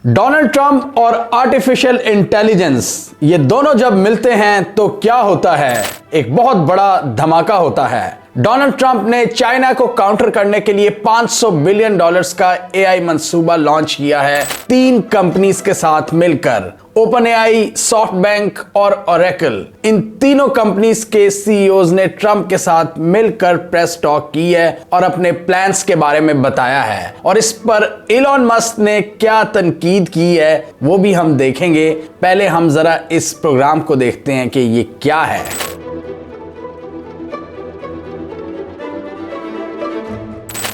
Donald Trump और artificial intelligence ये दोनों जब मिलते हैं तो क्या होता है? एक बहुत बड़ा धमाका होता है। डोनाल्ड ट्रंप ने चाइना को काउंटर करने के लिए $500 बिलियन का एआई मंसूबा लॉन्च किया है 3 कंपनीज के साथ मिलकर, ओपन एआई, सॉफ्टबैंक और ओरेकल। इन तीनों कंपनीज के सीईओज ने ट्रंप के साथ मिलकर प्रेस टॉक की है और अपने प्लान्स के बारे में बताया है, और इस पर इलॉन मस्क ने क्या तनकीद की है वो भी हम देखेंगे। पहले हम जरा इस प्रोग्राम को देखते हैं कि ये क्या है।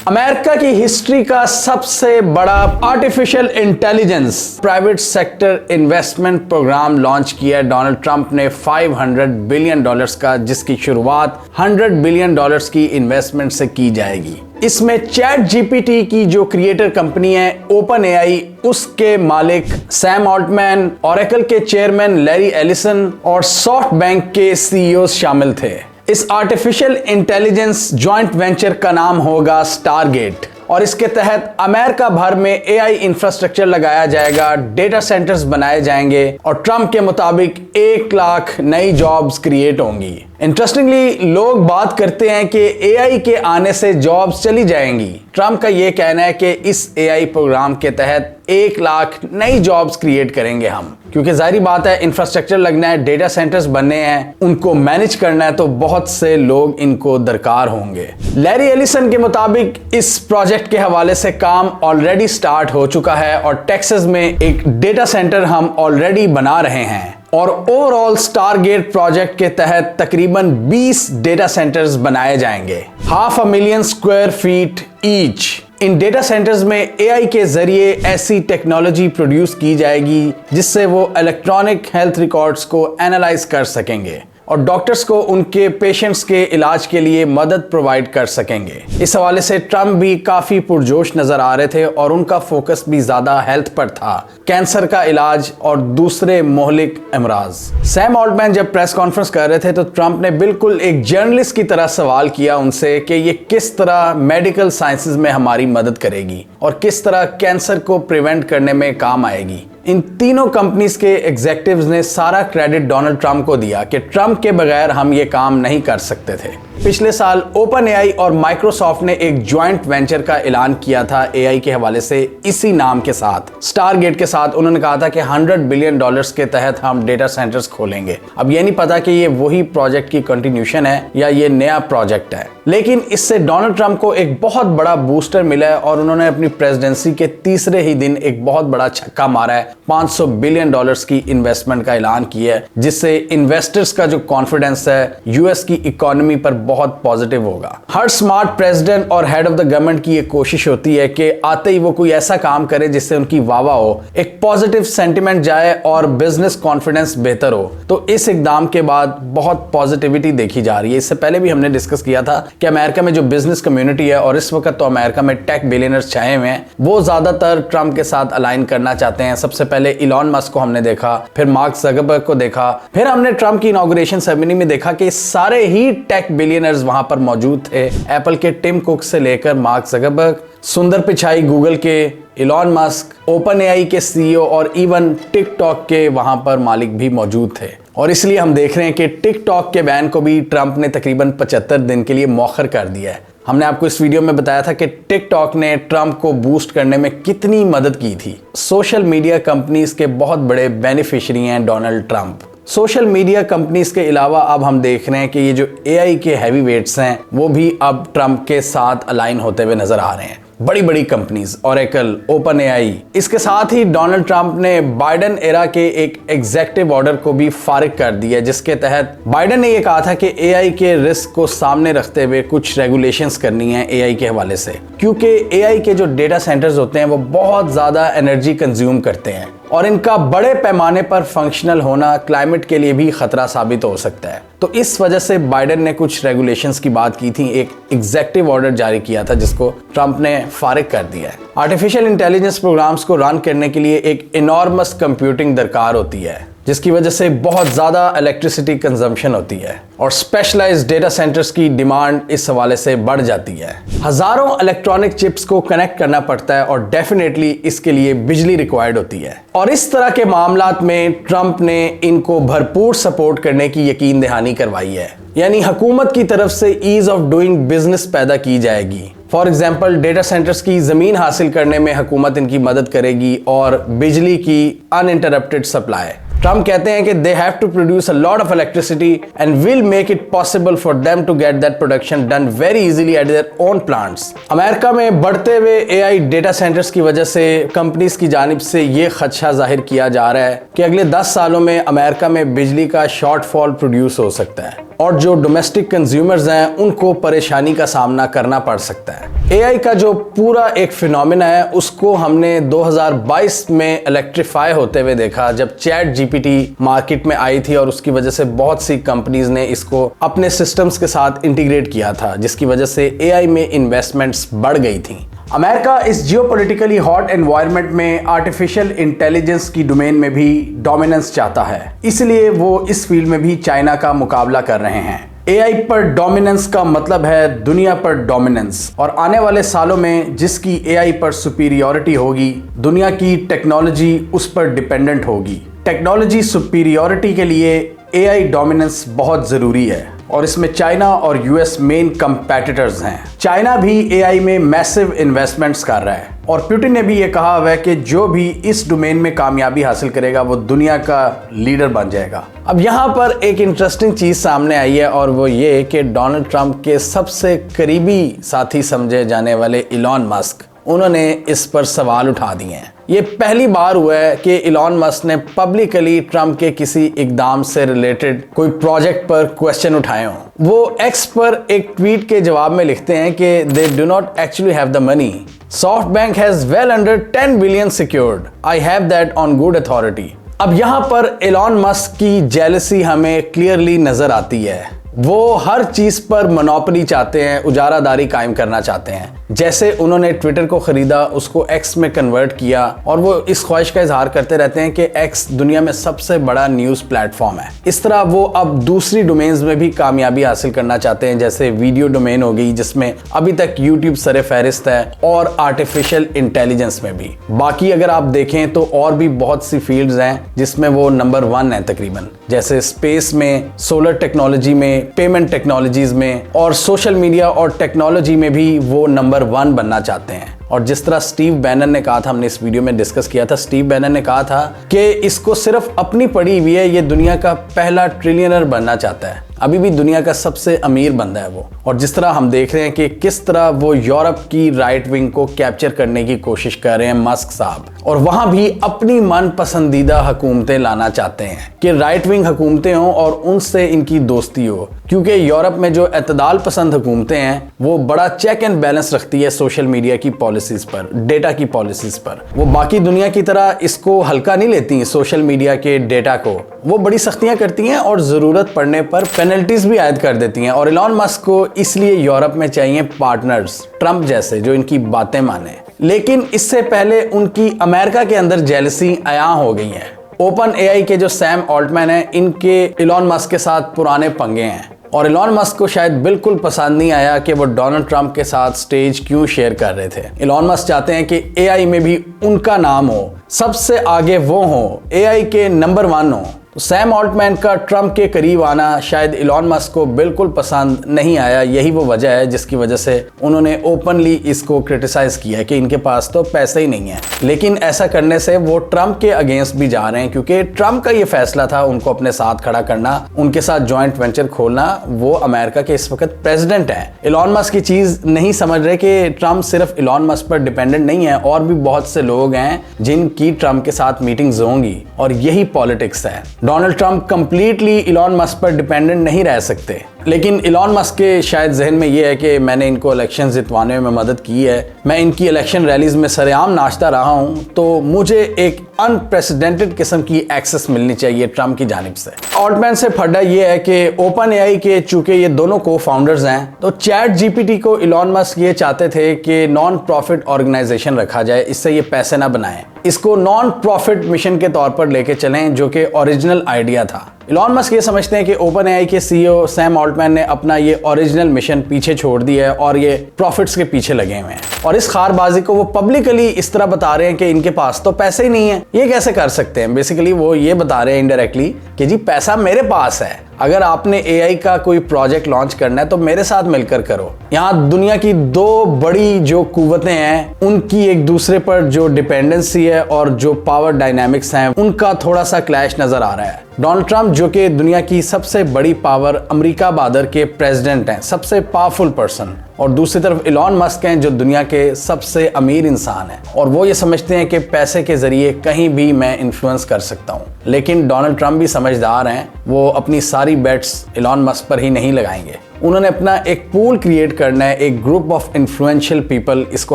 अमेरिका की हिस्ट्री का सबसे बड़ा artificial intelligence private sector investment programme launch किया डोनाल्ड ट्रंप ने $500 बिलियन का, जिसकी शुरुआत $100 बिलियन की इन्वेस्टमेंट से की जाएगी। इसमें चैट जीपीटी की जो क्रिएटर कंपनी है ओपन एआई, उसके मालिक सैम ऑल्टमैन, ओरेकल के चेयरमैन लैरी एलिसन और सॉफ्टबैंक के सीईओ शामिल थे। इस आर्टिफिशियल इंटेलिजेंस जॉइंट वेंचर का नाम होगा स्टारगेट, और इसके तहत अमेरिका भर में एआई इंफ्रास्ट्रक्चर लगाया जाएगा, डेटा सेंटर्स बनाए जाएंगे और ट्रंप के मुताबिक 1 लाख नई जॉब्स क्रिएट होंगी। इंटरेस्टिंगली लोग बात करते हैं कि एआई के आने से जॉब्स चली जाएंगी। ट्रंप का यह कहना है कि इस एआई प्रोग्राम के तहत 1 लाख नई जॉब्स क्रिएट करेंगे हम, क्योंकि जाहिर बात है इंफ्रास्ट्रक्चर लगना है, डेटा सेंटर्स बनने हैं, उनको मैनेज करना है, तो बहुत से लोग इनको दरकार होंगे। लैरी एलिसन के मुताबिक इस प्रोजेक्ट के हवाले से काम ऑलरेडी स्टार्ट हो चुका है और टेक्सास में एक डेटा सेंटर हम ऑलरेडी बना रहे हैं, और ओवरऑल स्टारगेट प्रोजेक्ट के तहत तकरीबन 20 डेटा सेंटर्स बनाए जाएंगे, 500,000 स्क्वायर फीट ईच। इन डेटा सेंटर्स में एआई के जरिए ऐसी टेक्नोलॉजी प्रोड्यूस की जाएगी जिससे वो इलेक्ट्रॉनिक हेल्थ रिकॉर्ड्स को एनालाइज कर सकेंगे और डॉक्टर्स को उनके पेशेंट्स के इलाज के लिए मदद प्रोवाइड कर सकेंगे। इस हवाले से ट्रंप भी काफी पुरजोश नजर आ रहे थे और उनका फोकस भी ज्यादा हेल्थ पर था, कैंसर का इलाज और दूसरे मोहलिक अमराज। सैम ऑल्टमैन जब प्रेस कॉन्फ्रेंस कर रहे थे तो ट्रंप ने बिल्कुल एक जर्नलिस्ट की तरह सवाल किया उनसे कि ये किस तरह मेडिकल साइंसेज में हमारी मदद करेगी और किस तरह कैंसर को प्रिवेंट करने में काम आएगी। इन तीनों कंपनीज के एग्जीक्यूटिव्स ने सारा क्रेडिट डोनाल्ड ट्रंप को दिया कि ट्रंप के बगैर हम ये काम नहीं कर सकते थे। पिछले साल ओपन एआई और माइक्रोसॉफ्ट ने एक ज्वाइंट वेंचर का ऐलान किया था एआई के हवाले से, इसी नाम के साथ, स्टारगेट के साथ। उन्होंने कहा था कि $100 बिलियन के तहत हम डेटा सेंटर्स खोलेंगे। अब ये नहीं पता कि ये वही प्रोजेक्ट की कंटिन्यूशन है या ये नया प्रोजेक्ट है, लेकिन इससे डोनाल्ड ट्रंप को एक बहुत बड़ा बूस्टर मिला है और उन्होंने अपनी प्रेसिडेंसी के तीसरे ही दिन एक बहुत बड़ा छक्का मारा है। $500 बिलियन की इन्वेस्टमेंट का ऐलान किया है, जिससे इन्वेस्टर्स का जो कॉन्फिडेंस है यूएस की इकोनॉमी पर बहुत पॉजिटिव होगा। हर स्मार्ट प्रेसिडेंट और हेड ऑफ द गवर्नमेंट की ये कोशिश होती है कि आते ही वो कोई ऐसा काम करे जिससे उनकी वाह हो, एक पॉजिटिव सेंटिमेंट जाए और बिजनेस कॉन्फिडेंस बेहतर हो। तो इस इकदाम के बाद बहुत पॉजिटिविटी देखी जा रही है। इससे पहले भी हमने डिस्कस किया था कि अमेरिका में जो बिजनेस कम्युनिटी है, और इस वक्त तो अमेरिका में टेक बिलियनर्स छाए हुए हैं, वो ज्यादातर ट्रंप के साथ अलाइन करना चाहते हैं। सबसे पहले इलॉन मस्क को हमने देखा, फिर मार्क ज़करबर्ग को देखा, फिर हमने ट्रंप की इनॉग्रेशन सेरेमनी में देखा कि सारे ही टेक बिलियनर्स वहां पर मौजूद थे। एप्पल के टिम कुक से लेकर मार्क ज़करबर्ग, सुंदर पिचाई गूगल के, इलॉन मस्क, ओपन एआई के सीईओ और इवन टिकटॉक के वहां पर मालिक भी मौजूद थे। और इसलिए हम देख रहे हैं कि टिकटॉक के बैन को भी ट्रंप ने तकरीबन 75 दिन के लिए मौखर कर दिया है। हमने आपको इस वीडियो में बताया था कि टिकटॉक ने ट्रंप को बूस्ट करने में कितनी मदद की थी। सोशल मीडिया कंपनीज के बहुत बड़े बेनिफिशियरी हैं Donald Trump. Social media companies के अलावा अब हम देख रहे हैं कि ये जो एआई के हैवी वेट्स हैं वो भी अब ट्रंप के साथ अलाइन होते हुए नजर आ रहे हैं। बड़ी बड़ी कंपनीज, ओरेकल, ओपन एआई। इसके साथ ही डोनाल्ड ट्रंप ने बाइडेन एरा के एक एग्जीक्यूटिव ऑर्डर को भी फारिग कर दिया, जिसके तहत बाइडेन ने यह कहा था कि एआई के रिस्क को सामने रखते हुए कुछ रेगुलेशंस करनी है एआई के हवाले से, क्योंकि एआई के जो डेटा सेंटर्स होते हैं वो बहुत ज्यादा एनर्जी कंज्यूम करते हैं और इनका बड़े पैमाने पर फंक्शनल होना क्लाइमेट के लिए भी खतरा साबित हो सकता है। तो इस वजह से बाइडेन ने कुछ रेगुलेशंस की बात की थी, एक एग्जीक्यूटिव ऑर्डर जारी किया था जिसको ट्रंप ने फारिग कर दिया है। आर्टिफिशियल इंटेलिजेंस प्रोग्राम्स को रन करने के लिए एक इनॉर्मस कंप्यूटिंग दरकार होती है, जिसकी वजह से बहुत ज़्यादा इलेक्ट्रिसिटी कंजम्पशन होती है और स्पेशलाइज्ड डेटा सेंटर्स की डिमांड इस हवाले से बढ़ जाती है। हज़ारों इलेक्ट्रॉनिक चिप्स को कनेक्ट करना पड़ता है और डेफिनेटली इसके लिए बिजली रिक्वायर्ड होती है। और इस तरह के मामलात में ट्रंप ने इनको भरपूर सपोर्ट करने की यकीन दहानी करवाई है, यानी हुकूमत की तरफ से ईज ऑफ डूइंग बिजनेस पैदा की जाएगी। फॉर एग्जाम्पल, डेटा सेंटर्स की ज़मीन हासिल करने में हुकूमत इनकी मदद करेगी और बिजली की अनइंटरप्टेड सप्लाई। ट्रम्प कहते हैं कि they have to produce a lot of electricity and will make it possible for them to get that production done very easily at their own plants. America में बढ़ते हुए एआई डेटा सेंटर्स की वजह से companies की जानिब से ये खदशा जाहिर किया जा रहा है कि अगले 10 सालों में अमेरिका में बिजली का शॉर्टफॉल प्रोड्यूस हो सकता है और जो डोमेस्टिक कंज्यूमर्स हैं उनको परेशानी का सामना करना पड़ सकता है। एआई का जो पूरा एक फिनोमेना है उसको हमने 2022 में इलेक्ट्रीफाई होते हुए देखा, जब चैट जीपीटी मार्केट में आई थी और उसकी वजह से बहुत सी कंपनीज ने इसको अपने सिस्टम्स के साथ इंटीग्रेट किया था, जिसकी वजह से एआई में इन्वेस्टमेंट्स बढ़ गई थी। अमेरिका इस जियोपॉलिटिकली हॉट एनवायरनमेंट में आर्टिफिशियल इंटेलिजेंस की डोमेन में भी डोमिनेंस चाहता है, इसलिए वो इस फील्ड में भी चाइना का मुकाबला कर रहे हैं। एआई पर डोमिनेंस का मतलब है दुनिया पर डोमिनेंस, और आने वाले सालों में जिसकी एआई पर सुपीरियॉरिटी होगी, दुनिया की टेक्नोलॉजी उस पर डिपेंडेंट होगी। टेक्नोलॉजी सुपीरियॉरिटी के लिए एआई डोमिनेंस बहुत ज़रूरी है और इसमें चाइना और यूएस मेन कंपेटिटर्स हैं। चाइना भी एआई में मैसिव इन्वेस्टमेंट्स कर रहा है और पुतिन ने भी ये कहा हुआ है कि जो भी इस डोमेन में कामयाबी हासिल करेगा वो दुनिया का लीडर बन जाएगा। अब यहाँ पर एक इंटरेस्टिंग चीज़ सामने आई है और वो ये कि डोनाल्ड ट्रंप के सबसे करीबी साथी समझे जाने वाले इलॉन मस्क, उन्होंने इस पर सवाल उठा दिए हैं। ये पहली बार हुआ है कि इलॉन मस्क ने पब्लिकली ट्रंप के किसी इकदाम से रिलेटेड कोई प्रोजेक्ट पर क्वेश्चन उठाए हों। वो एक्स पर एक ट्वीट के जवाब में लिखते हैं कि they do not actually have the money, SoftBank has well under 10 billion secured, I have that on good authority. अब यहाँ पर इलॉन मस्क की जेलसी हमें क्लियरली नजर आती है। वो हर चीज पर मोनोपोली चाहते हैं, उजारादारी कायम करना चाहते हैं। जैसे उन्होंने ट्विटर को खरीदा, उसको एक्स में कन्वर्ट किया और वो इस ख्वाहिश का इजहार करते रहते हैं कि एक्स दुनिया में सबसे बड़ा न्यूज प्लेटफॉर्म है। इस तरह वो अब दूसरी डोमेन्स में भी कामयाबी हासिल करना चाहते हैं, जैसे वीडियो डोमेन हो गई जिसमें अभी तक यूट्यूब सरे फहरिस्त है, और आर्टिफिशियल इंटेलिजेंस में भी। बाकी अगर आप देखें तो और भी बहुत सी फील्ड्स हैं जिसमें वो नंबर 1 है तकरीबन, जैसे स्पेस में, सोलर टेक्नोलॉजी में, पेमेंट टेक्नोलॉजीज में और सोशल मीडिया और टेक्नोलॉजी में भी वो नंबर 1 बनना चाहते हैं। और जिस तरह स्टीव बैनन ने कहा था, हमने इस वीडियो में डिस्कस किया था, स्टीव बैनन ने कहा था कि इसको सिर्फ अपनी पड़ी हुई है, ये दुनिया का पहला ट्रिलियनर बनना चाहता है, अभी भी दुनिया का सबसे अमीर बंदा है वो। और जिस तरह हम देख रहे हैं कि किस तरह वो यूरोप की राइट विंग को कैप्चर करने की कोशिश कर रहे हैं मस्क साहब, और वहां भी अपनी मन पसंदीदा हुकूमतें लाना चाहते हैं कि राइट विंग हुकूमतें हों और उनसे इनकी दोस्ती हो, क्योंकि यूरोप में जो एतदाल पसंद हुकूमतें हैं वो बड़ा चेक एंड बैलेंस रखती है सोशल मीडिया की पॉलिसीज पर, डेटा की पॉलिसीज पर। वो बाकी दुनिया की तरह इसको हल्का नहीं लेती, सोशल मीडिया के डेटा को वो बड़ी सख्तियां करती हैं और जरूरत पड़ने पर पेनल्टीज भी आयद कर देती हैं। और इलॉन मस्क को इसलिए यूरोप में चाहिए पार्टनर्स, ट्रंप जैसे, जो इनकी बातें माने। लेकिन इससे पहले उनकी अमेरिका के अंदर जेलसी आया हो गई है। ओपन एआई के जो सैम ऑल्टमैन है, इनके इलॉन मस्क के साथ पुराने पंगे हैं और इलॉन मस्क को शायद बिल्कुल पसंद नहीं आया कि वो डोनाल्ड ट्रंप के साथ स्टेज क्यों शेयर कर रहे थे। इलॉन मस्क चाहते हैं कि एआई में भी उनका नाम हो, सबसे आगे वो हो, एआई के नंबर 1 हो। तो सैम ऑल्टमैन का ट्रंप के करीब आना शायद इलॉन मस्क को बिल्कुल पसंद नहीं आया। यही वो वजह है जिसकी वजह से उन्होंने ओपनली इसको क्रिटिसाइज किया है कि इनके पास तो पैसे ही नहीं है। लेकिन ऐसा करने से वो ट्रंप के अगेंस्ट भी जा रहे हैं, क्योंकि ट्रंप का ये फैसला था उनको अपने साथ खड़ा करना, उनके साथ जॉइंट वेंचर खोलना। वो अमेरिका के इस वक्त प्रेसिडेंट है। इलॉन मस्क की चीज नहीं समझ रहे कि ट्रंप सिर्फ इलॉन मस्क पर डिपेंडेंट नहीं है, और भी बहुत से लोग हैं जिनकी ट्रंप के साथ मीटिंग्स होंगी, और यही पॉलिटिक्स है। Donald Trump completely Elon Musk पर डिपेंडेंट नहीं रह सकते। लेकिन इलॉन मस्क के शायद जहन में ये है कि मैंने इनको इलेक्शन जितवाने में मदद की है, मैं इनकी इलेक्शन रैलीज में सरेआम नाचता रहा हूं, तो मुझे एक अनप्रेसिडेंटेड किस्म की एक्सेस मिलनी चाहिए ट्रम्प की जानिब से। ऑल्टमैन से फड्डा ये है कि ओपन एआई के चूंकि ये दोनों को फाउंडर्स हैं, तो चैट जीपीटी को इलॉन मस्क ये चाहते थे कि नॉन प्रॉफिट ऑर्गेनाइजेशन रखा जाए, इससे ये पैसे ना बनाएं, इसको नॉन प्रॉफिट मिशन के तौर पर लेके चलें, जो कि ओरिजिनल आइडिया था। इलॉन मस्क ये समझते हैं कि ओपन एआई के सीईओ सैम ऑल्टमैन ने अपना ये ओरिजिनल मिशन पीछे छोड़ दिया है और ये प्रॉफिट्स के पीछे लगे हुए हैं, और इस खारबाजी को वो पब्लिकली इस तरह बता रहे हैं कि इनके पास तो पैसे ही नहीं है, ये कैसे कर सकते हैं। बेसिकली वो ये बता रहे हैं इनडायरेक्टली कि जी पैसा मेरे पास है, अगर आपने एआई का कोई प्रोजेक्ट लॉन्च करना है तो मेरे साथ मिलकर करो। यहाँ दुनिया की दो बड़ी जो कुव्वतें हैं उनकी एक दूसरे पर जो डिपेंडेंसी है और जो पावर डायनामिक्स हैं उनका थोड़ा सा क्लैश नजर आ रहा है। डोनाल्ड ट्रंप जो कि दुनिया की सबसे बड़ी पावर अमेरिका बादर के प्रेसिडेंट हैं, सबसे पावरफुल पर्सन, और दूसरी तरफ इलॉन मस्क हैं जो दुनिया के सबसे अमीर इंसान हैं, और वो ये समझते हैं कि पैसे के जरिए कहीं भी मैं इन्फ्लुएंस कर सकता हूँ। लेकिन डोनाल्ड ट्रंप भी समझदार हैं, वो अपनी सारी बेट्स इलॉन मस्क पर ही नहीं लगाएंगे। उन्होंने अपना एक पूल क्रिएट करना है, एक ग्रुप ऑफ इन्फ्लुएंशियल पीपल, इसको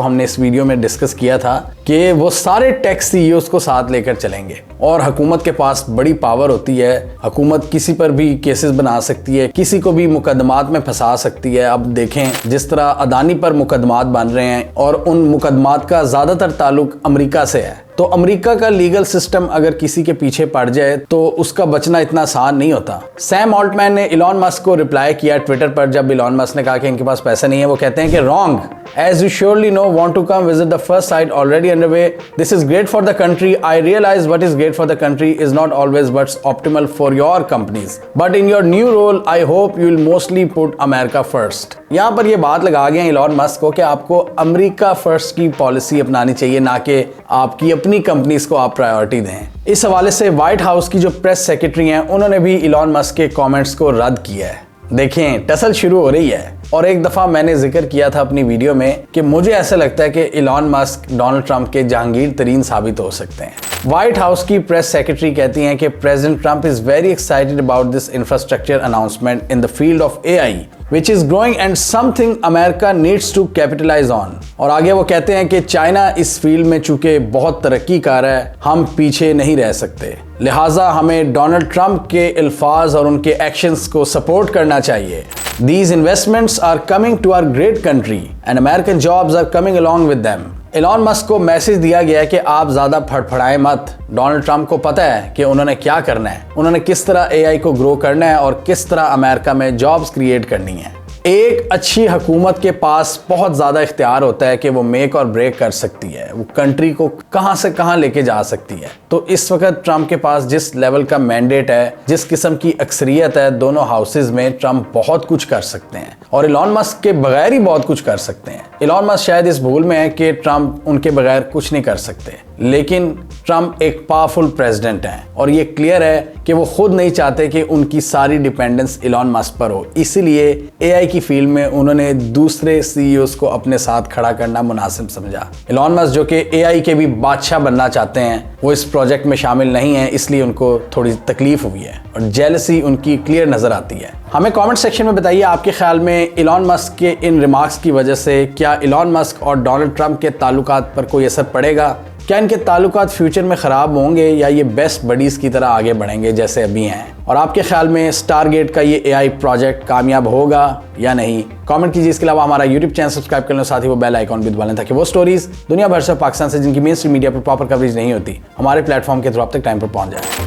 हमने इस वीडियो में डिस्कस किया था कि वो सारे टेक सीईओज को साथ लेकर चलेंगे। और हुकूमत के पास बड़ी पावर होती है, हुकूमत किसी पर भी केसेस बना सकती है, किसी को भी मुकदमात में फंसा सकती है। अब देखें जिस तरह अदानी पर मुकदमात बन रहे हैं और उन मुकदमात का ज्यादातर ताल्लुक अमेरिका से है, तो अमेरिका का लीगल सिस्टम अगर किसी के पीछे पड़ जाए तो उसका बचना इतना आसान नहीं होता। सैम ऑल्टमैन ने इलॉन मस्क को रिप्लाई किया ट्विटर पर, जब इलॉन मस्क ने कहा कि इनके पास पैसे नहीं है, वो कहते हैं कि wrong, as you surely know, want to come visit the first site already underway. This is great for the country. I realize what is great for the country is not always what's optimal for your companies. But in your new role, I hope you will mostly put America first. यहाँ पर ये बात लगा गया Elon Musk को कि आपको America first की पॉलिसी अपनानी चाहिए, ना कि आपकी अपनी कंपनीज को आप प्रायोरिटी दें। इस हवाले से व्हाइट हाउस की जो प्रेस सेक्रेटरी हैं उन्होंने भी इलॉन मस्क के कमेंट्स को रद्द किया है। देखें टसल शुरू हो रही है, और एक दफा मैंने जिक्र किया था अपनी वीडियो में कि मुझे ऐसा लगता है कि इलॉन मस्क डोनाल्ड ट्रंप के जहांगीर तरीन साबित हो सकते हैं। व्हाइट हाउस की प्रेस सेक्रेटरी कहती हैं कि president Trump is very excited about this infrastructure announcement in the field of AI which is growing and something America needs to capitalize on। और आगे वो कहते हैं कि चाइना इस फील्ड में चूंकि बहुत तरक्की कर रहा है, हम पीछे नहीं रह सकते, लिहाजा हमें डोनाल्ड ट्रंप के अल्फाज और उनके एक्शंस को सपोर्ट करना चाहिए। These investments are coming to our great country and American jobs are coming along with them। Elon Musk को मैसेज दिया गया कि आप ज्यादा फड़फड़ाएं मत। डोनाल्ड ट्रंप को पता है कि उन्होंने क्या करना है, उन्होंने किस तरह एआई को ग्रो करना है और किस तरह अमेरिका में जॉब्स क्रिएट करनी है। एक अच्छी हुकूमत के पास बहुत ज़्यादा इख्तियार होता है कि वो मेक और ब्रेक कर सकती है, वो कंट्री को कहां से कहां लेके जा सकती है। तो इस वक्त ट्रंप के पास जिस लेवल का मैंडेट है, जिस किस्म की अक्सरियत है दोनों हाउसेज में, ट्रंप बहुत कुछ कर सकते हैं और इलॉन मस्क के बगैर ही बहुत कुछ कर सकते हैं। इलॉन मस्क शायद इस भूल में है कि ट्रंप उनके बगैर कुछ नहीं कर सकते, लेकिन ट्रंप एक पावरफुल प्रेसिडेंट हैं और ये क्लियर है कि वो खुद नहीं चाहते कि उनकी सारी डिपेंडेंस इलॉन मस्क पर हो। इसीलिए एआई की फील्ड में उन्होंने दूसरे सीईओज को अपने साथ खड़ा करना मुनासिब समझा। इलॉन मस्क जो कि एआई के भी बादशाह बनना चाहते हैं, वो इस प्रोजेक्ट में शामिल नहीं है, इसलिए उनको थोड़ी तकलीफ हुई है और जेलसी उनकी क्लियर नजर आती है। हमें कमेंट सेक्शन में बताइए आपके ख्याल में इलॉन मस्क के इन रिमार्क्स की वजह से क्या इलॉन मस्क और डोनाल्ड ट्रंप के ताल्लुकात पर कोई असर पड़ेगा? क्या इनके ताल्लुकात फ्यूचर में ख़राब होंगे या ये बेस्ट बडीज़ की तरह आगे बढ़ेंगे जैसे अभी हैं? और आपके ख्याल में स्टारगेट का ये एआई प्रोजेक्ट कामयाब होगा या नहीं? कमेंट कीजिए। इसके अलावा हमारा यूट्यूब चैनल सब्सक्राइब कर लें, साथ ही वो बेल आइकॉन भी दबा लें ताकि वो स्टोरीज दुनिया भर से पाकिस्तान से जिनकी मेन स्ट्रीम मीडिया पर प्रॉपर कवरेज नहीं होती हमारे प्लेटफॉर्म के थ्रू आप तक टाइम पर पहुंच जाए।